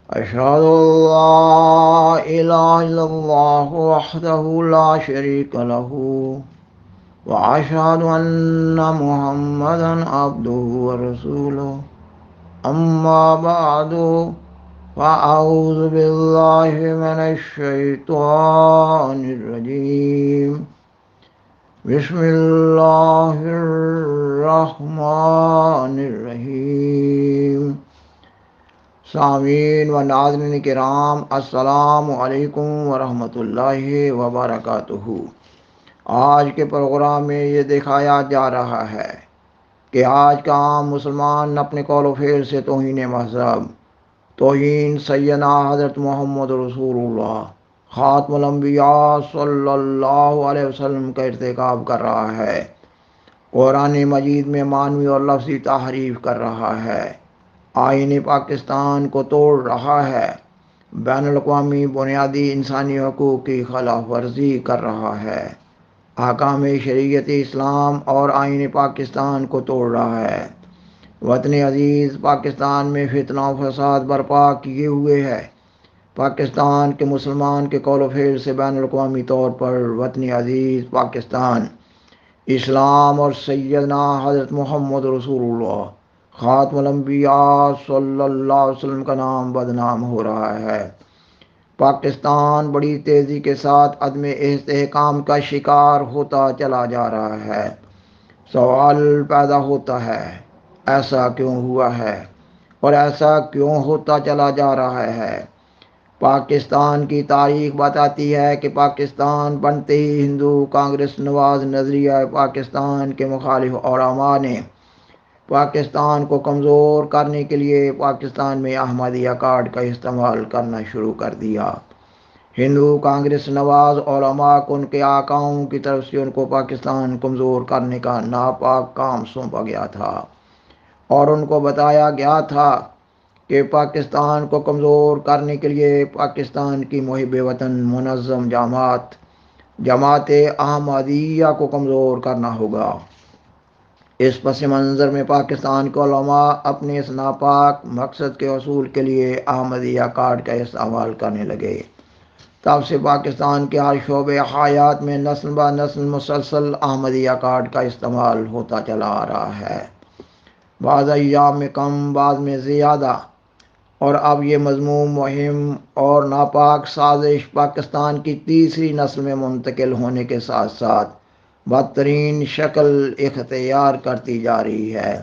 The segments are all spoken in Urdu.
أشهد أن لا إله إلا الله وحده لا شريك له وأشهد أن محمدا عبده ورسوله أما بعد فأعوذ بالله من الشيطان الرجيم بسم الله الرحمن الرحيم سامعین و ناظرین کرام، السلام علیکم ورحمۃ اللہ وبرکاتہ۔ آج کے پروگرام میں یہ دکھایا جا رہا ہے کہ آج کا عام مسلمان اپنے قول و فعل سے توہین مذہب، توہین سیدنا حضرت محمد رسول اللہ خاتم الانبیاء صلی اللہ علیہ وسلم کا ارتکاب کر رہا ہے، قرآن مجید میں معنوی اور لفظی تحریف کر رہا ہے، آئین پاکستان کو توڑ رہا ہے، بین الاقوامی بنیادی انسانی حقوق کی خلاف ورزی کر رہا ہے، احکام شریعت اسلام اور آئین پاکستان کو توڑ رہا ہے، وطن عزیز پاکستان میں فتنہ و فساد برپا کیے ہوئے ہے۔ پاکستان کے مسلمان کے قول و فعل سے بین الاقوامی طور پر وطن عزیز پاکستان، اسلام اور سیدنا حضرت محمد رسول اللہ خاتم الانبیاء صلی اللہ علیہ وسلم کا نام بدنام ہو رہا ہے۔ پاکستان بڑی تیزی کے ساتھ عدم استحکام کا شکار ہوتا چلا جا رہا ہے۔ سوال پیدا ہوتا ہے، ایسا کیوں ہوا ہے اور ایسا کیوں ہوتا چلا جا رہا ہے؟ پاکستان کی تاریخ بتاتی ہے کہ پاکستان بنتے ہی ہندو کانگریس نواز نظریہ پاکستان کے مخالف علماء نے پاکستان کو کمزور کرنے کے لیے پاکستان میں احمدیہ کارڈ کا استعمال کرنا شروع کر دیا۔ ہندو کانگریس نواز علماء کو ان کے آقاؤں کی طرف سے ان کو پاکستان کمزور کرنے کا ناپاک کام سونپا گیا تھا، اور ان کو بتایا گیا تھا کہ پاکستان کو کمزور کرنے کے لیے پاکستان کی محب وطن منظم جماعت احمدیہ کو کمزور کرنا ہوگا۔ اس پس منظر میں پاکستان کے علماء اپنے اس ناپاک مقصد کے حصول کے لیے احمدیہ کارڈ کا استعمال کرنے لگے۔ تب سے پاکستان کے ہر شعبے حیات میں نسل بہ نسل مسلسل احمدیہ کارڈ کا استعمال ہوتا چلا آ رہا ہے، بعض ایام میں کم، بعض میں زیادہ، اور اب یہ مذموم مہم اور ناپاک سازش پاکستان کی تیسری نسل میں منتقل ہونے کے ساتھ ساتھ بدترین شکل اختیار کرتی جا رہی ہے۔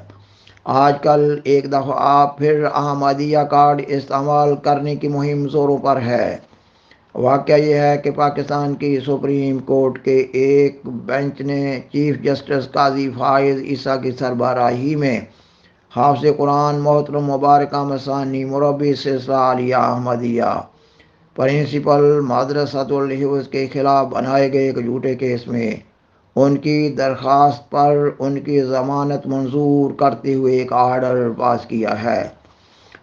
آج کل ایک دفعہ پھر احمدیہ کارڈ استعمال کرنے کی مہم زوروں پر ہے۔ واقعہ یہ ہے کہ پاکستان کی سپریم کورٹ کے ایک بینچ نے چیف جسٹس قاضی فائز عیسیٰ کی سربراہی میں حافظ قرآن محترم مبارکہ مسانی مربی سلسلہ عالیہ احمدیہ پرنسپل مدرسۃ الحفظ کے خلاف بنائے گئے ایک جھوٹے کیس میں ان کی درخواست پر ان کی ضمانت منظور کرتے ہوئے ایک آرڈر پاس کیا ہے۔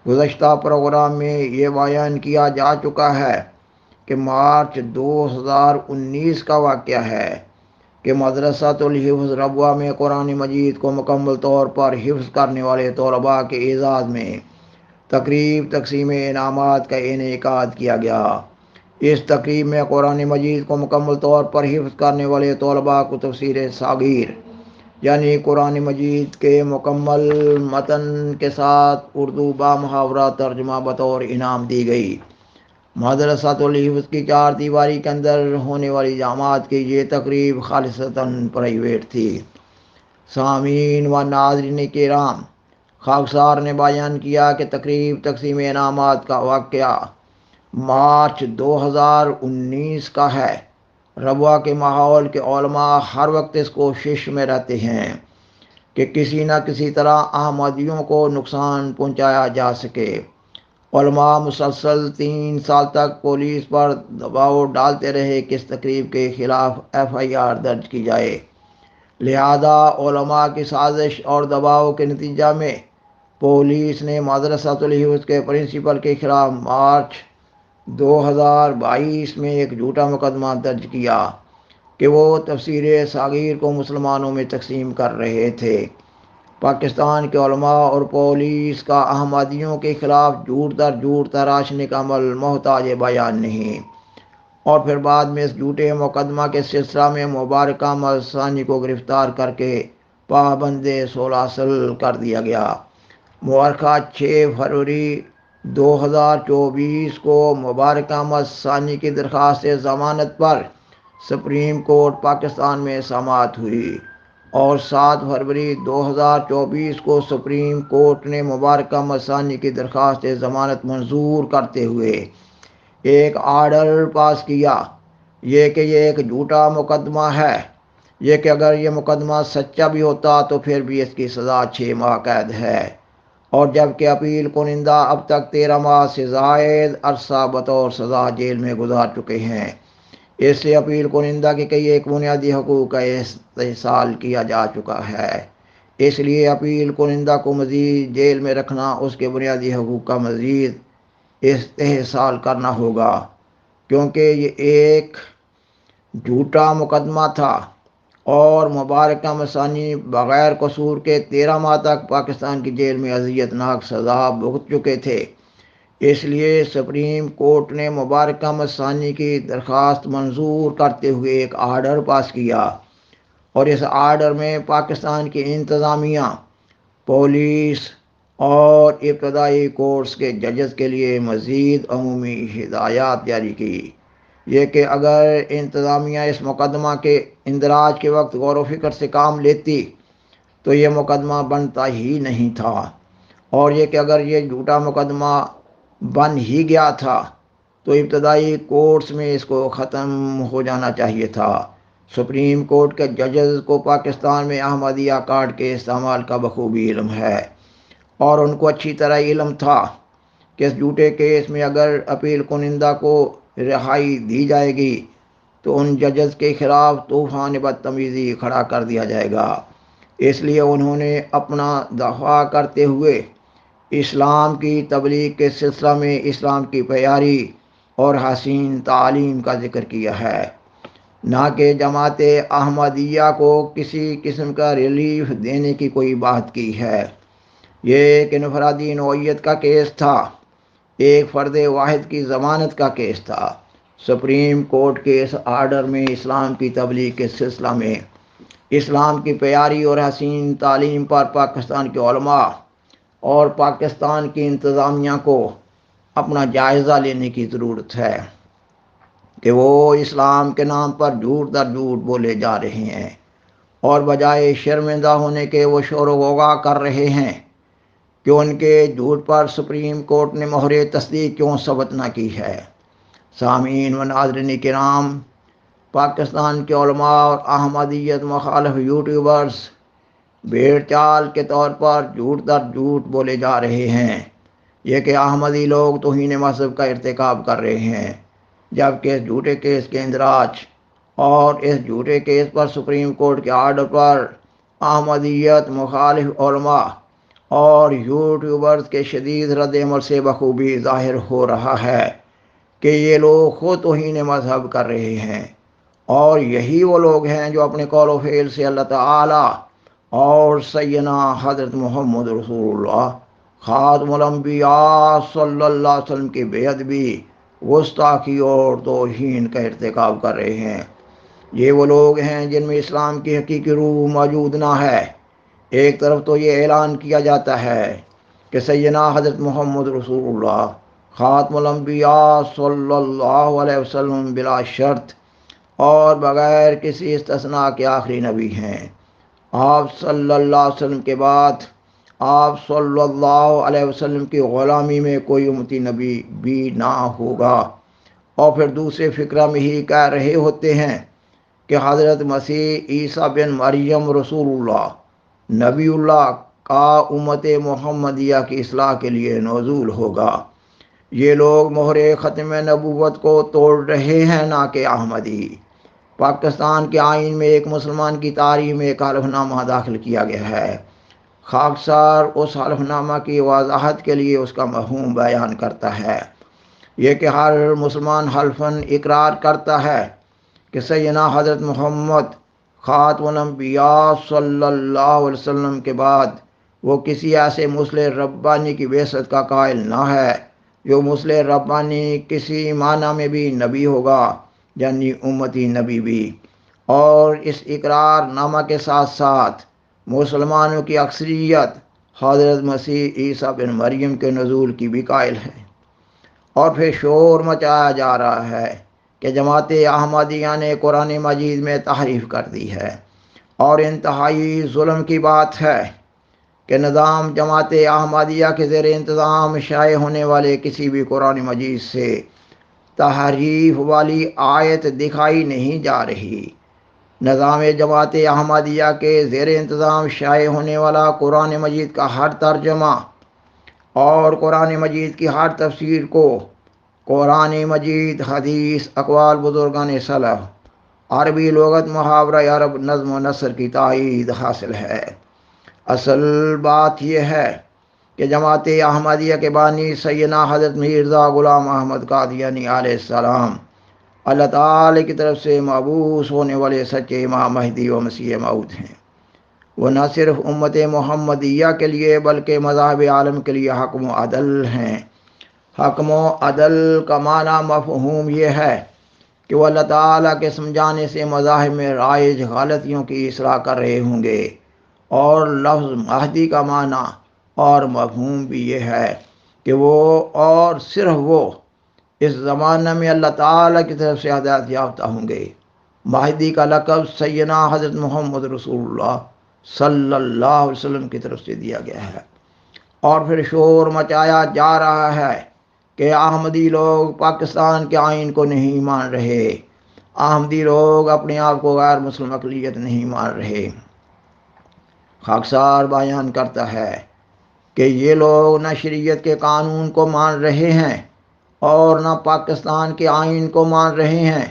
گزشتہ پروگرام میں یہ بیان کیا جا چکا ہے کہ مارچ 2019 کا واقعہ ہے کہ مدرسۃ الحفظ ربوہ میں قرآن مجید کو مکمل طور پر حفظ کرنے والے طلباء کے اعزاز میں تقریب تقسیم انعامات کا انعقاد کیا گیا۔ اس تقریب میں قرآن مجید کو مکمل طور پر حفظ کرنے والے طلباء کو تفسیر صغیر یعنی قرآن مجید کے مکمل متن کے ساتھ اردو بامحاورہ ترجمہ بطور انعام دی گئی۔ مدرسۃ الحفظ کی چار دیواری کے اندر ہونے والی جماعت کی یہ تقریب خالصتاً پرائیویٹ تھی۔ سامعین و ناظرین کرام، خاکسار نے بیان کیا کہ تقریب تقسیم انعامات کا واقعہ مارچ 2019 کا ہے۔ ربوہ کے ماحول کے علماء ہر وقت اس کوشش میں رہتے ہیں کہ کسی نہ کسی طرح احمدیوں کو نقصان پہنچایا جا سکے۔ علماء مسلسل 3 سال تک پولیس پر دباؤ ڈالتے رہے کہ اس تقریب کے خلاف FIR درج کی جائے۔ لہذا علماء کی سازش اور دباؤ کے نتیجہ میں پولیس نے مدرسۃ الحفظ کے پرنسپل کے خلاف مارچ 2022 میں ایک جھوٹا مقدمہ درج کیا کہ وہ تفسیر صغیر کو مسلمانوں میں تقسیم کر رہے تھے۔ پاکستان کے علماء اور پولیس کا احمدیوں کے خلاف جھوٹ در جھوٹ تراشنے کا عمل محتاج بیان نہیں۔ اور پھر بعد میں اس جھوٹے مقدمہ کے سلسلہ میں مبارکہ احمد ثانی کو گرفتار کر کے پابند سلاسل کر دیا گیا۔ مورخہ 6 فروری 2024 کو مبارکہ احمد ثانی کی درخواست ضمانت پر سپریم کورٹ پاکستان میں سماعت ہوئی اور 7 فروری 2024 کو سپریم کورٹ نے مبارکہ احمد ثانی کی درخواست ضمانت منظور کرتے ہوئے ایک آرڈر پاس کیا، یہ کہ یہ ایک جھوٹا مقدمہ ہے، یہ کہ اگر یہ مقدمہ سچا بھی ہوتا تو پھر بھی اس کی سزا 6 ماہ قید ہے، اور جبکہ اپیل کنندہ اب تک 13 ماہ سے زائد عرصہ بطور سزا جیل میں گزار چکے ہیں۔ اس سے اپیل کنندہ کے کئی ایک بنیادی حقوق کا استحصال کیا جا چکا ہے، اس لیے اپیل کنندہ کو مزید جیل میں رکھنا اس کے بنیادی حقوق کا مزید استحصال کرنا ہوگا، کیونکہ یہ ایک جھوٹا مقدمہ تھا اور مبارکہ احمد ثانی بغیر قصور کے 13 ماہ تک پاکستان کی جیل میں اذیت ناک سزا بھگت چکے تھے۔ اس لیے سپریم کورٹ نے مبارکہ احمد ثانی کی درخواست منظور کرتے ہوئے ایک آرڈر پاس کیا، اور اس آرڈر میں پاکستان کی انتظامیہ، پولیس اور ابتدائی کورٹس کے ججز کے لیے مزید عمومی ہدایات جاری کی، یہ کہ اگر انتظامیہ اس مقدمہ کے اندراج کے وقت غور و فکر سے کام لیتی تو یہ مقدمہ بنتا ہی نہیں تھا، اور یہ کہ اگر یہ جھوٹا مقدمہ بن ہی گیا تھا تو ابتدائی کورٹس میں اس کو ختم ہو جانا چاہیے تھا۔ سپریم کورٹ کے ججز کو پاکستان میں احمدیہ کارڈ کے استعمال کا بخوبی علم ہے، اور ان کو اچھی طرح علم تھا کہ اس جھوٹے کیس میں اگر اپیل کنندہ کو رہائی دی جائے گی تو ان ججز کے خلاف طوفان بدتمیزی کھڑا کر دیا جائے گا۔ اس لیے انہوں نے اپنا دفاع کرتے ہوئے اسلام کی تبلیغ کے سلسلہ میں اسلام کی پیاری اور حسین تعلیم کا ذکر کیا ہے، نہ کہ جماعت احمدیہ کو کسی قسم کا ریلیف دینے کی کوئی بات کی ہے۔ یہ ایک انفرادی نوعیت کا کیس تھا، ایک فرد واحد کی ضمانت کا کیس تھا۔ سپریم کورٹ کے اس آرڈر میں اسلام کی تبلیغ کے سلسلہ میں اسلام کی پیاری اور حسین تعلیم پر پاکستان کے علماء اور پاکستان کی انتظامیہ کو اپنا جائزہ لینے کی ضرورت ہے کہ وہ اسلام کے نام پر جھوٹ در جھوٹ بولے جا رہے ہیں، اور بجائے شرمندہ ہونے کے وہ شور و غوغا کر رہے ہیں کہ ان کے جھوٹ پر سپریم کورٹ نے مہر تصدیق کیوں ثبت نہ کی ہے۔ سامعین و ناظرین کرام، پاکستان کے علماء اور احمدیت مخالف یوٹیوبرز بھیڑ چال کے طور پر جھوٹ در جھوٹ بولے جا رہے ہیں، یہ کہ احمدی لوگ توہین مذہب کا ارتکاب کر رہے ہیں، جبکہ اس جھوٹے کیس کے اندراج اور اس جھوٹے کیس پر سپریم کورٹ کے آرڈر پر احمدیت مخالف علماء اور یوٹیوبرز کے شدید رد عمل سے بخوبی ظاہر ہو رہا ہے کہ یہ لوگ خود توہین مذہب کر رہے ہیں، اور یہی وہ لوگ ہیں جو اپنے قول و فعل سے اللہ تعالی اور سیدنا حضرت محمد رسول اللہ خاتم الانبیاء صلی اللہ علیہ وسلم کی بے ادبی، گستاخی اور توہین کا ارتکاب کر رہے ہیں۔ یہ وہ لوگ ہیں جن میں اسلام کی حقیقی روح موجود نہ ہے۔ ایک طرف تو یہ اعلان کیا جاتا ہے کہ سیدنا حضرت محمد رسول اللہ خاتم الانبیاء صلی اللہ علیہ وسلم بلا شرط اور بغیر کسی استثناء کے آخری نبی ہیں۔ آپ صلی اللہ علیہ وسلم کے بعد آپ صلی اللہ علیہ وسلم کی غلامی میں کوئی امتی نبی بھی نہ ہوگا، اور پھر دوسرے فقرہ میں ہی کہہ رہے ہوتے ہیں کہ حضرت مسیح عیسیٰ بن مریم رسول اللہ نبی اللہ کا امت محمدیہ کی اصلاح کے لیے نزول ہوگا۔ یہ لوگ مہر ختم نبوت کو توڑ رہے ہیں، نہ کہ احمدی۔ پاکستان کے آئین میں ایک مسلمان کی تاریخ میں ایک حلف نامہ داخل کیا گیا ہے۔ خاکسار اس حلف نامہ کی وضاحت کے لیے اس کا مفہوم بیان کرتا ہے، یہ کہ ہر مسلمان حلفاً اقرار کرتا ہے کہ سیدنا حضرت محمد خاتم الانبیاء صلی اللہ علیہ وسلم کے بعد وہ کسی ایسے مصلح ربانی کی بعثت کا قائل نہ ہے جو مصلح ربانی کسی معنی میں بھی نبی ہوگا، یعنی امتی نبی بھی۔ اور اس اقرار نامہ کے ساتھ ساتھ مسلمانوں کی اکثریت حضرت مسیح عیسیٰ بن مریم کے نزول کی بھی قائل ہے۔ اور پھر شور مچایا جا رہا ہے کہ جماعت احمدیہ نے قرآن مجید میں تحریف کر دی ہے، اور انتہائی ظلم کی بات ہے کہ نظام جماعت احمدیہ کے زیر انتظام شائع ہونے والے کسی بھی قرآن مجید سے تحریف والی آیت دکھائی نہیں جا رہی۔ نظام جماعت احمدیہ کے زیر انتظام شائع ہونے والا قرآن مجید کا ہر ترجمہ اور قرآن مجید کی ہر تفسیر کو قرآن مجید، حدیث، اقوال بزرگان سلف، عربی لغت، محاورہ عرب، نظم و نثر کی تائید حاصل ہے۔ اصل بات یہ ہے کہ جماعت احمدیہ کے بانی سیدنا حضرت مرزا غلام احمد قادیانی علیہ السلام اللہ تعالی کی طرف سے مبعوث ہونے والے سچے امام مہدی و مسیح موعود ہیں۔ وہ نہ صرف امت محمدیہ کے لیے بلکہ مذاہب عالم کے لیے حکم و عدل ہیں۔ حکم و عدل کا معنی مفہوم یہ ہے کہ وہ اللہ تعالیٰ کے سمجھانے سے مذاہب میں رائج غلطیوں کی اصلاح کر رہے ہوں گے، اور لفظ مہدی کا معنی اور مفہوم بھی یہ ہے کہ وہ اور صرف وہ اس زمانہ میں اللہ تعالیٰ کی طرف سے ہدایت یافتہ ہوں گے۔ مہدی کا لقب سیدنا حضرت محمد رسول اللہ صلی اللہ علیہ وسلم کی طرف سے دیا گیا ہے۔ اور پھر شور مچایا جا رہا ہے کہ احمدی لوگ پاکستان کے آئین کو نہیں مان رہے، احمدی لوگ اپنے آپ کو غیر مسلم اقلیت نہیں مان رہے۔ خاکسار بیان کرتا ہے کہ یہ لوگ نہ شریعت کے قانون کو مان رہے ہیں اور نہ پاکستان کے آئین کو مان رہے ہیں،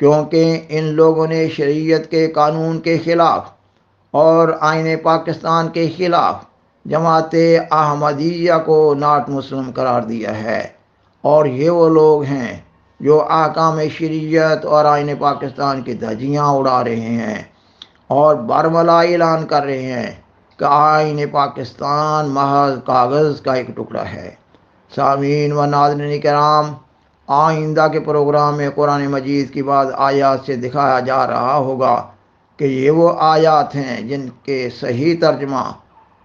کیونکہ ان لوگوں نے شریعت کے قانون کے خلاف اور آئین پاکستان کے خلاف جماعت احمدیہ کو ناٹ مسلم قرار دیا ہے۔ اور یہ وہ لوگ ہیں جو احکام شریعت اور آئین پاکستان کی دھجیاں اڑا رہے ہیں اور برملا اعلان کر رہے ہیں کہ آئین پاکستان محض کاغذ کا ایک ٹکڑا ہے۔ سامعین و ناظرین کرام، آئندہ کے پروگرام میں قرآن مجید کی بعض آیات سے دکھایا جا رہا ہوگا کہ یہ وہ آیات ہیں جن کے صحیح ترجمہ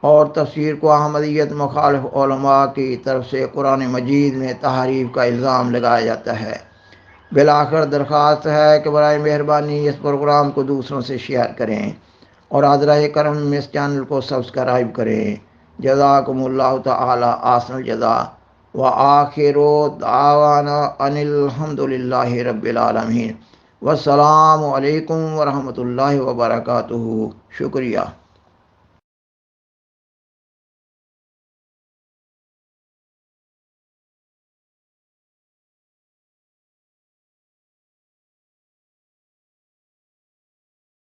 اور تفسیر کو احمدیت مخالف علماء کی طرف سے قرآن مجید میں تحریف کا الزام لگایا جاتا ہے۔ بالآخر درخواست ہے کہ برائے مہربانی اس پروگرام کو دوسروں سے شیئر کریں اور حضرہ کرم اس چینل کو سبسکرائب کریں۔ جزاکم اللہ تعالی احسن الجزا، وآخر دعوانا ان الحمد للہ رب العالمین، والسلام علیکم ورحمۃ اللہ وبرکاتہ۔ شکریہ۔